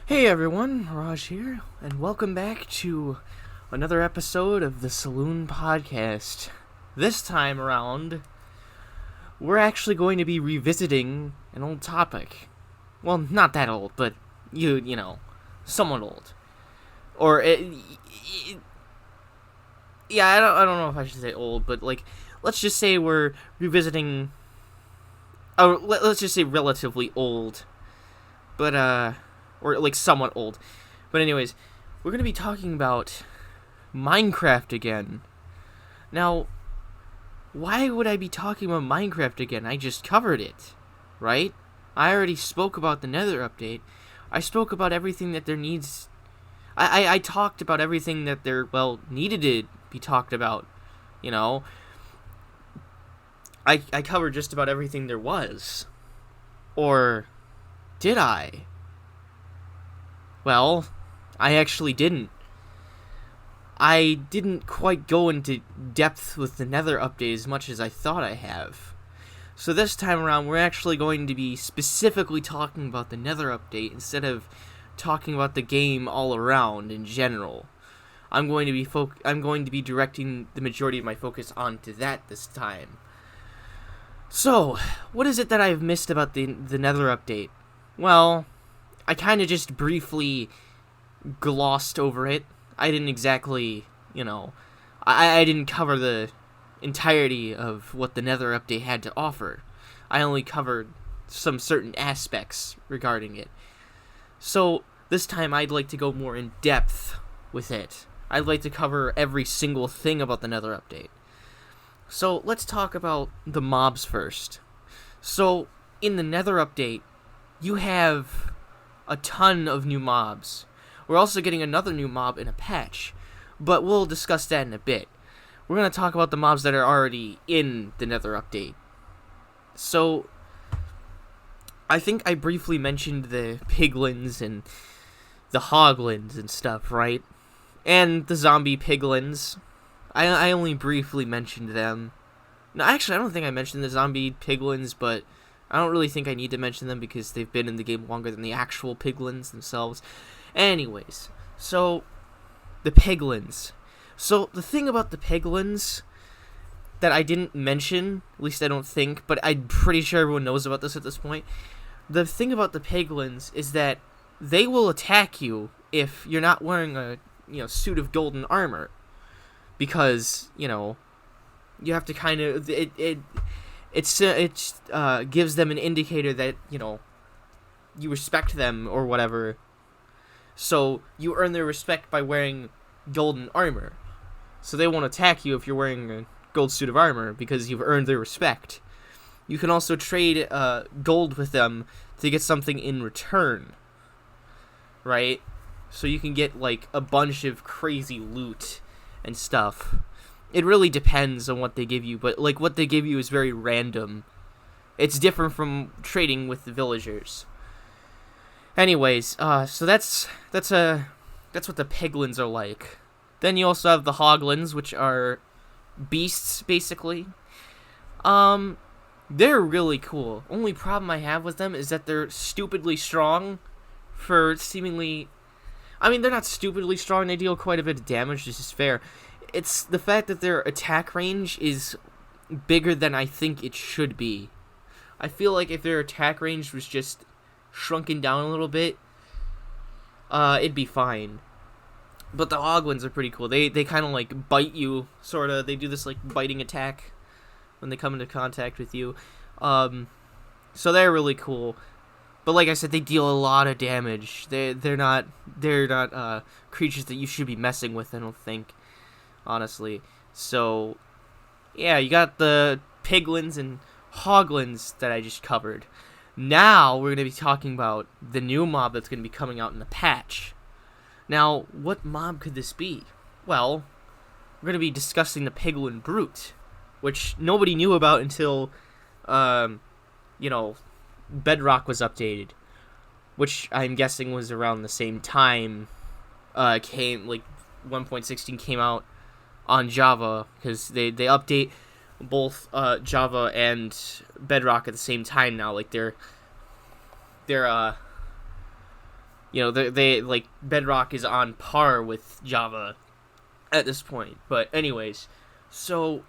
Hey everyone, Mirage here, and welcome back to another episode of the Saloon podcast. This time around, we're actually going to be revisiting an old topic. Well, not that old, but you know, somewhat old. Or yeah, I don't know if I should say old, but like, let's just say we're revisiting. Oh, let's just say relatively old, but or like somewhat old. But anyways, we're going to be talking about Minecraft again. Now, why would I be talking about Minecraft again? I just covered it, right? I already spoke about the Nether update. I spoke about everything that there needs. I talked about everything that there, needed to be talked about. You know, I covered just about everything there was. Or did I? Well, I actually didn't. I didn't quite go into depth with the Nether update as much as I thought I have. So this time around, we're actually going to be specifically talking about the Nether update instead of talking about the game all around in general. I'm going to be directing the majority of my focus onto that this time. So, what is it that I've missed about the Nether update? Well, I kind of just briefly glossed over it. I didn't exactly, I didn't cover the entirety of what the Nether update had to offer. I only covered some certain aspects regarding it. So, this time I'd like to go more in depth with it. I'd like to cover every single thing about the Nether update. So, let's talk about the mobs first. So, in the Nether update, you have a ton of new mobs. We're also getting another new mob in a patch, but we'll discuss that in a bit. We're going to talk about the mobs that are already in the Nether update. So, I think I briefly mentioned the piglins and the hoglens and stuff, right? And the zombie piglins. I only briefly mentioned them. No, actually, I don't think I mentioned the zombie piglins, but I don't really think I need to mention them because they've been in the game longer than the actual piglins themselves. Anyways, so the piglins. So the thing about the piglins that I didn't mention, at least I don't think, but I'm pretty sure everyone knows about this at this point. The thing about the piglins is that they will attack you if you're not wearing a suit of golden armor, because you have to kind of it gives them an indicator that you respect them or whatever. So you earn their respect by wearing golden armor. So they won't attack you if you're wearing a gold suit of armor because you've earned their respect. You can also trade gold with them to get something in return, right? So you can get like a bunch of crazy loot and stuff. It really depends on what they give you, but like what they give you is very random. It's different from trading with the villagers. Anyways, so that's what the piglins are like. Then you also have the hoglens, which are beasts basically. They're really cool. Only problem I have with them is that they're stupidly strong for seemingly. I mean, they're not stupidly strong. They deal quite a bit of damage. This is fair. It's the fact that their attack range is bigger than I think it should be. I feel like if their attack range was just shrunken down a little bit, it'd be fine. But the hoglens are pretty cool. They kind of like bite you, sort of. They do this like biting attack when they come into contact with you. So they're really cool. But like I said, they deal a lot of damage. They're not creatures that you should be messing with, I don't think, honestly. So yeah, you got the piglins and hoglens that I just covered. Now we're going to be talking about the new mob that's going to be coming out in the patch. Now, what mob could this be? Well, we're going to be discussing the piglin brute, which nobody knew about until, Bedrock was updated, which I'm guessing was around the same time 1.16 came out on Java, because they update both Java and Bedrock at the same time now. Like they're You know, they like Bedrock is on par with Java at this point. But anyways, so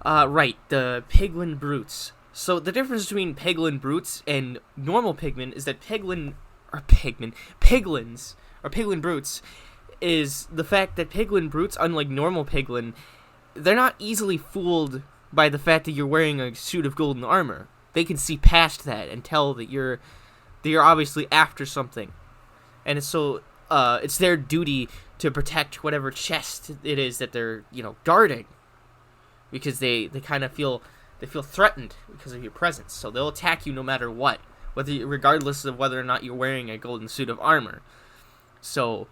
right, the Piglin Brutes. So the difference between Piglin Brutes and normal Pigmen is that Piglins or Piglin Brutes is the fact that Piglin Brutes, unlike normal Piglin, they're not easily fooled by the fact that you're wearing a suit of golden armor. They can see past that and tell that you're obviously after something, and so it's their duty to protect whatever chest it is that they're guarding, because they kind of feel threatened because of your presence. So they'll attack you no matter what, regardless of whether or not you're wearing a golden suit of armor. So,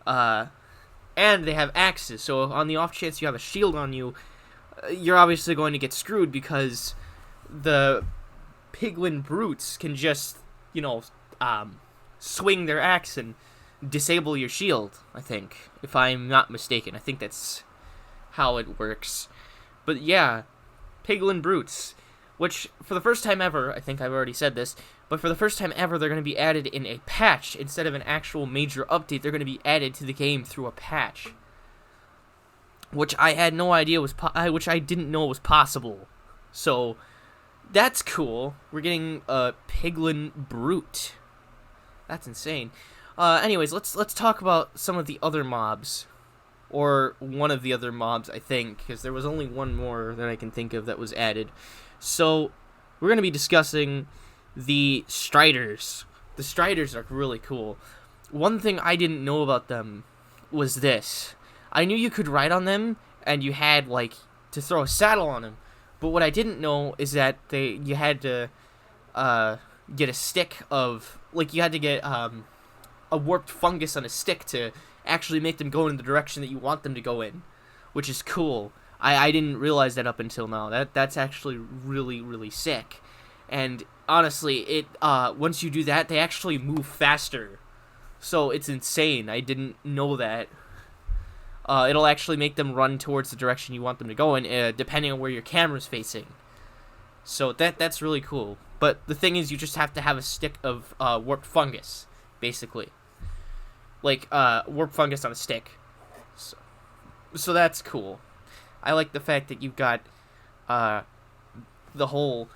and they have axes. So on the off chance you have a shield on you, you're obviously going to get screwed, because the Piglin Brutes can just swing their axe and disable your shield, I think, if I'm not mistaken. I think that's how it works. But yeah, Piglin Brutes, which for the first time ever, I think I've already said this, but for the first time ever, they're going to be added in a patch instead of an actual major update. They're going to be added to the game through a patch, which I had no idea which I didn't know was possible. So that's cool. We're getting a Piglin Brute. That's insane. Anyways, let's talk about some of the other mobs, or one of the other mobs, I think, because there was only one more that I can think of that was added. So we're gonna be discussing the Striders. The Striders are really cool. One thing I didn't know about them was this. I knew you could ride on them, and you had to throw a saddle on them. But what I didn't know is that you had to get a stick of, you had to get a warped fungus on a stick to actually make them go in the direction that you want them to go in, which is cool. I didn't realize that up until now. That's actually really, really sick. And honestly, it once you do that, they actually move faster. So it's insane. I didn't know that. It'll actually make them run towards the direction you want them to go in, depending on where your camera's facing. So that's really cool. But the thing is, you just have to have a stick of warped fungus, basically. Warped fungus on a stick. So that's cool. I like the fact that you've got the whole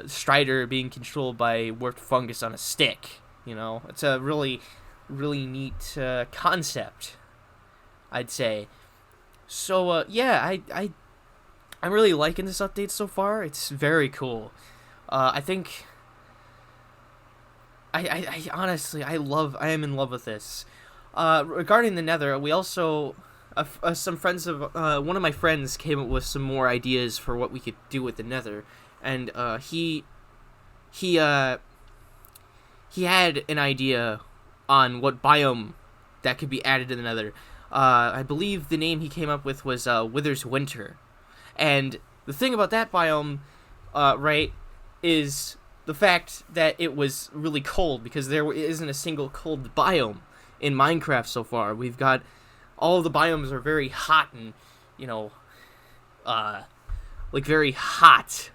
Strider being controlled by warped fungus on a stick. It's a really, really neat concept, I'd say. So yeah, I'm really liking this update so far. It's very cool. I think I honestly I am in love with this. Regarding the Nether, we also some friends of one of my friends came up with some more ideas for what we could do with the Nether, and he had an idea on what biome that could be added to the Nether. I believe the name he came up with was Wither's Winter. And the thing about that biome, right, is the fact that it was really cold, because there isn't a single cold biome in Minecraft so far. We've got all of the biomes are very hot and, very hot.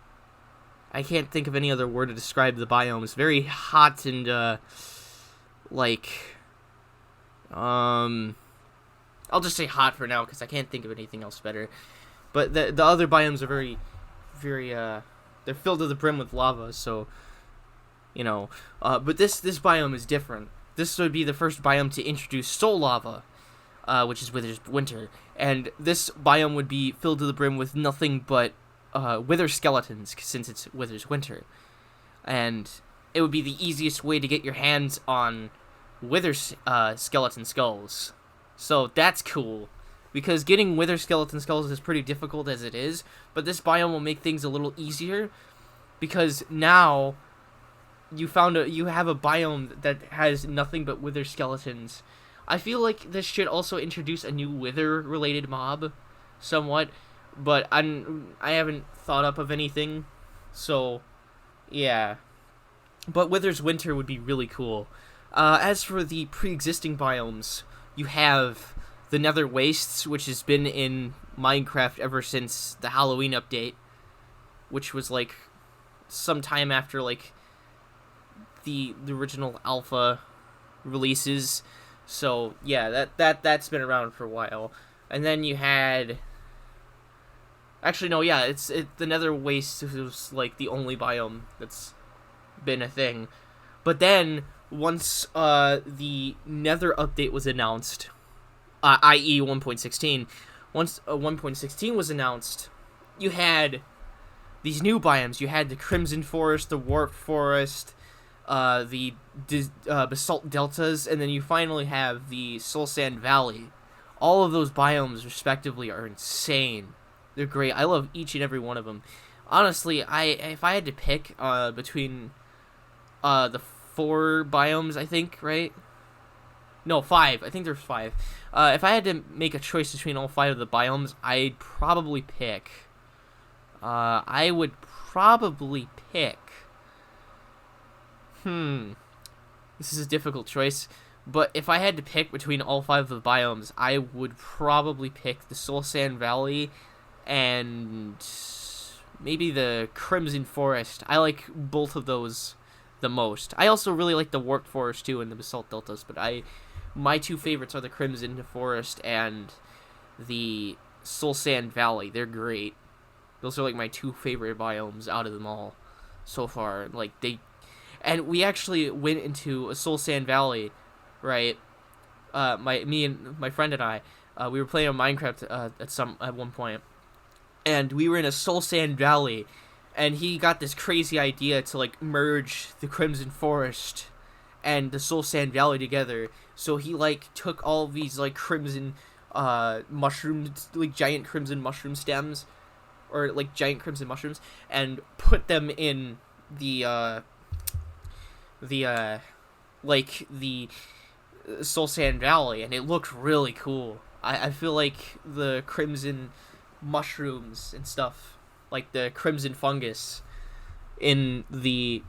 I can't think of any other word to describe the biomes. Very hot and, I'll just say hot for now, because I can't think of anything else better. But the other biomes are very, very, they're filled to the brim with lava, so, but this biome is different. This would be the first biome to introduce soul lava, which is Wither's Winter. And this biome would be filled to the brim with nothing but wither skeletons, since it's Wither's Winter. And it would be the easiest way to get your hands on wither skeleton skulls. So that's cool, because getting wither skeleton skulls is pretty difficult as it is, but this biome will make things a little easier, because now you have a biome that has nothing but wither skeletons. I feel like this should also introduce a new wither related mob somewhat, but I haven't thought up of anything. So yeah, but Wither's Winter would be really cool. As for the pre-existing biomes, you have the Nether Wastes, which has been in Minecraft ever since the Halloween update, which was sometime after the original alpha releases. So yeah, that's been around for a while. And then you had, actually no, yeah, the Nether Waste was like the only biome that's been a thing. But then once the Nether update was announced, i.e. 1.16, once 1.16 was announced, you had these new biomes. You had the Crimson Forest, the Warp Forest, the Basalt Deltas, and then you finally have the Soul Sand Valley. All of those biomes, respectively, are insane. They're great. I love each and every one of them. Honestly, if I had to pick between the 4 biomes, I think, right? No, 5. I think there's 5. If I had to make a choice between all 5 of the biomes, I'd probably pick... I would probably pick... This is a difficult choice. But if I had to pick between all 5 of the biomes, I would probably pick the Soul Sand Valley and maybe the Crimson Forest. I like both of those the most. I also really like the Warped Forest too and the Basalt Deltas, but my 2 favorites are the Crimson Forest and the Soul Sand Valley. They're great. Those are like my 2 favorite biomes out of them all so far. And we actually went into a Soul Sand Valley, right? Me and my friend and I, we were playing on Minecraft at one point, and we were in a Soul Sand Valley, and he got this crazy idea to like merge the Crimson Forest and the Soul Sand Valley together. So he like took all of these like crimson mushrooms, like giant crimson mushroom stems, or like giant crimson mushrooms, and put them in the Soul Sand Valley, and it looked really cool. I feel like the crimson mushrooms and stuff, like the crimson fungus in the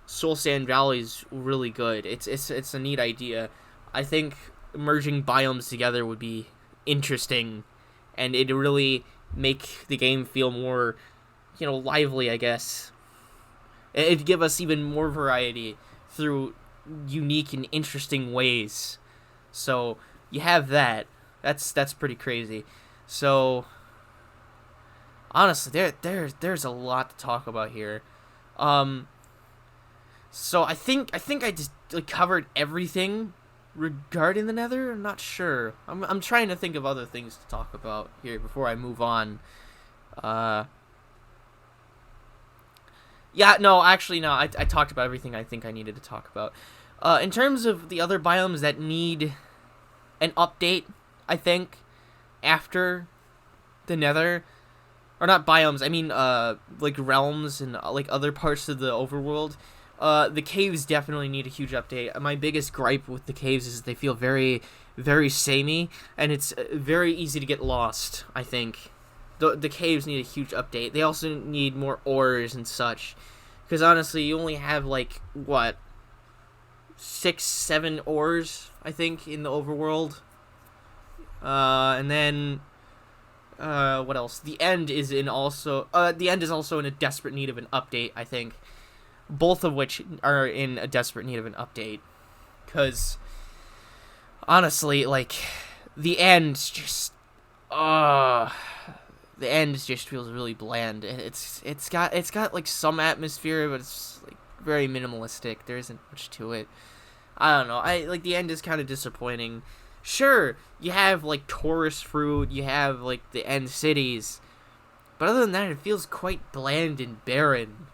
Soul Sand Valley is really good. It's a neat idea. I think merging biomes together would be interesting, and it'd really make the game feel more, lively, I guess. It'd give us even more variety through unique and interesting ways. So you have that. That's pretty crazy. So honestly, there's a lot to talk about here. So I think I just covered everything regarding the Nether. I'm not sure. I'm trying to think of other things to talk about here before I move on. Yeah, no, actually, no. I talked about everything I think I needed to talk about. In terms of the other biomes that need an update, I think, after the Nether, or not biomes, I mean, like realms and like other parts of the overworld, the caves definitely need a huge update. My biggest gripe with the caves is they feel very, very samey, and it's very easy to get lost, I think. The caves need a huge update. They also need more ores and such. Because honestly, you only have, 6, 7 ores, I think, in the overworld. And then, what else? The end is also in a desperate need of an update, I think. Both of which are in a desperate need of an update. Because, honestly, the end just... the end just feels really bland. It's got some atmosphere, but it's very minimalistic. There isn't much to it. I don't know. The end is kind of disappointing. Sure, you have tourist fruit, you have the end cities, but other than that, it feels quite bland and barren.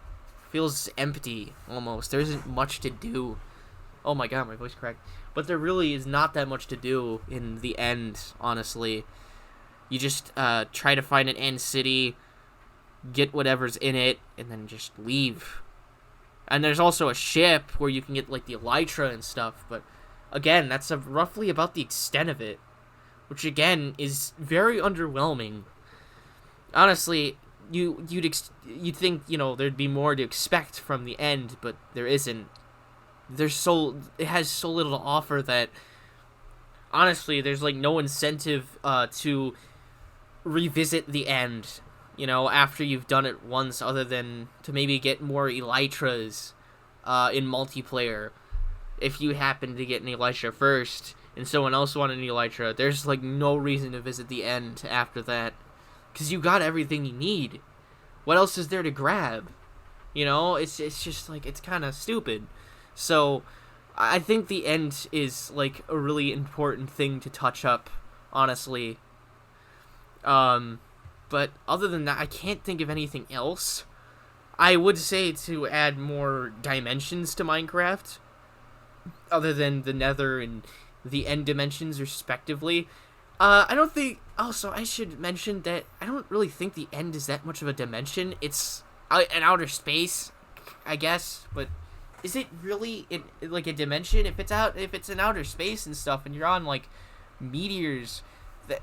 It feels empty almost. There isn't much to do. Oh my god, my voice cracked. But there really is not that much to do in the end, honestly. You just try to find an end city, get whatever's in it, and then just leave. And there's also a ship where you can get the elytra and stuff, but again, that's roughly about the extent of it, which again is very underwhelming. Honestly, you'd think there'd be more to expect from the end, but there isn't. It has so little to offer that honestly, there's no incentive to revisit the end, after you've done it once, other than to maybe get more elytras in multiplayer. If you happen to get an elytra first and someone else wanted an elytra, there's like no reason to visit the end after that, because you got everything you need. What else is there to grab? You know, it's just like, it's kind of stupid. So I think the end is like a really important thing to touch up, honestly. But other than that, I can't think of anything else. I would say to add more dimensions to Minecraft, other than the Nether and the end dimensions, respectively. I don't think... Also, I should mention that I don't really think the end is that much of a dimension. It's an outer space, I guess, but is it really like a dimension? If it's an outer space and stuff, and you're on like meteors,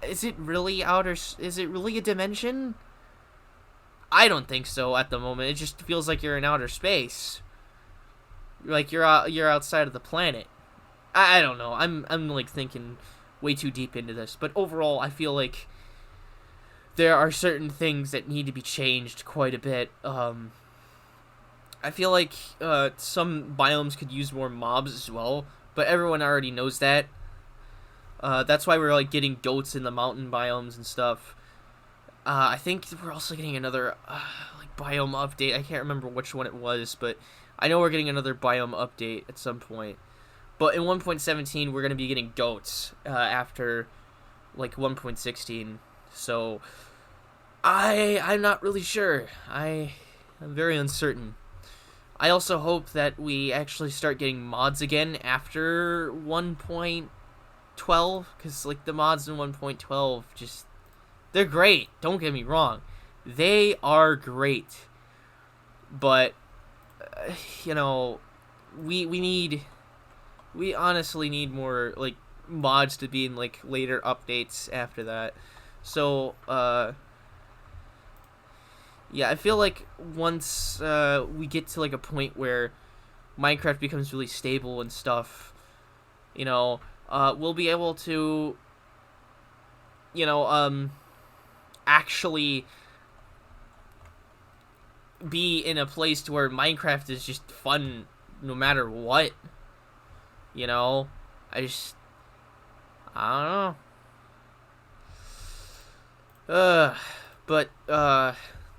is it really a dimension? I don't think so at the moment. It just feels like you're in outer space. Like you're outside of the planet. I don't know. I'm like thinking way too deep into this, but overall I feel like there are certain things that need to be changed quite a bit. I feel like some biomes could use more mobs as well, but everyone already knows that. That's why we're like getting goats in the mountain biomes and stuff. I think we're also getting another like biome update. I can't remember which one it was, but I know we're getting another biome update at some point. But in 1.17, we're going to be getting goats after like 1.16. So I'm not really sure. I'm very uncertain. I also hope that we actually start getting mods again after 1.12, because like the mods in 1.12 just, they're great. Don't get me wrong, they are great. But you know, we honestly need more like mods to be in like later updates after that. So yeah, I feel like once we get to like a point where Minecraft becomes really stable and stuff, you know, we'll be able to, you know, actually be in a place to where Minecraft is just fun no matter what. You know, I don't know. But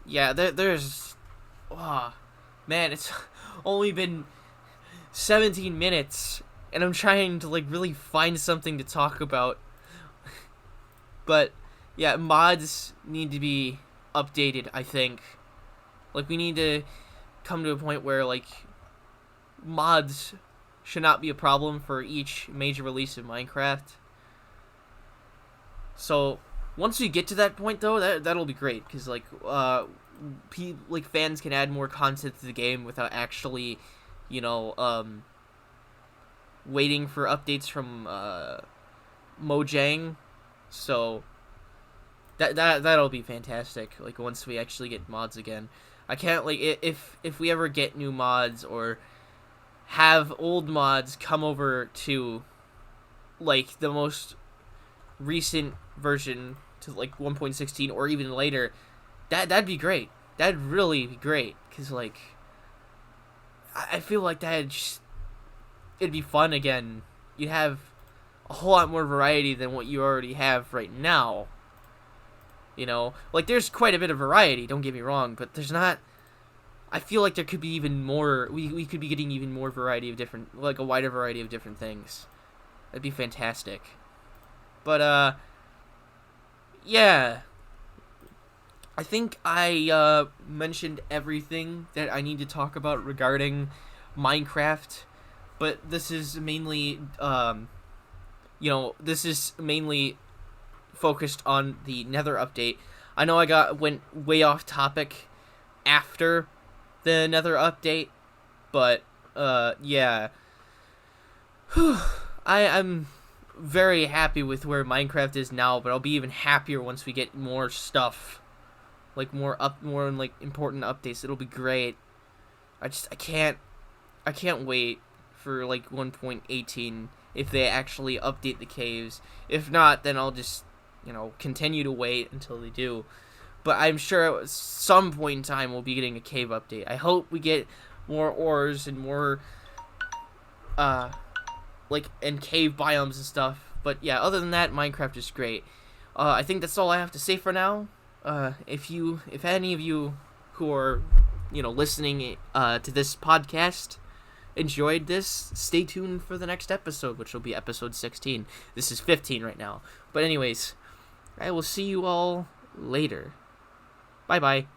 yeah, there's, oh, man, it's only been 17 minutes, and I'm trying to like really find something to talk about. But yeah, mods need to be updated, I think. Like, we need to come to a point where like mods should not be a problem for each major release of Minecraft. So once we get to that point, though, that'll be great, because like fans can add more content to the game without actually, you know, waiting for updates from Mojang. So that'll be fantastic. Like, once we actually get mods again, I can't, like, if we ever get new mods or have old mods come over to like the most recent version, to like 1.16 or even later, that'd be great. That'd really be great, because like I feel like it'd be fun again. You'd have a whole lot more variety than what you already have right now. You know, like, there's quite a bit of variety, don't get me wrong, but there's not. I feel like there could be even more. We could be getting even more variety of different, like a wider variety of different things. That'd be fantastic. But yeah, I think I mentioned everything that I need to talk about regarding Minecraft. But this is mainly, you know, this is mainly focused on the Nether update. I know I went way off topic after the Nether update, but yeah, I'm very happy with where Minecraft is now, but I'll be even happier once we get more stuff, like more like important updates. It'll be great. I can't wait for like 1.18 if they actually update the caves. If not, then I'll just, you know, continue to wait until they do. But I'm sure at some point in time we'll be getting a cave update. I hope we get more ores and more and cave biomes and stuff. But yeah, other than that, Minecraft is great. I think that's all I have to say for now. If any of you who are, listening to this podcast enjoyed this, stay tuned for the next episode, which will be episode 16. This is 15 right now. But anyways, I will see you all later. Bye bye.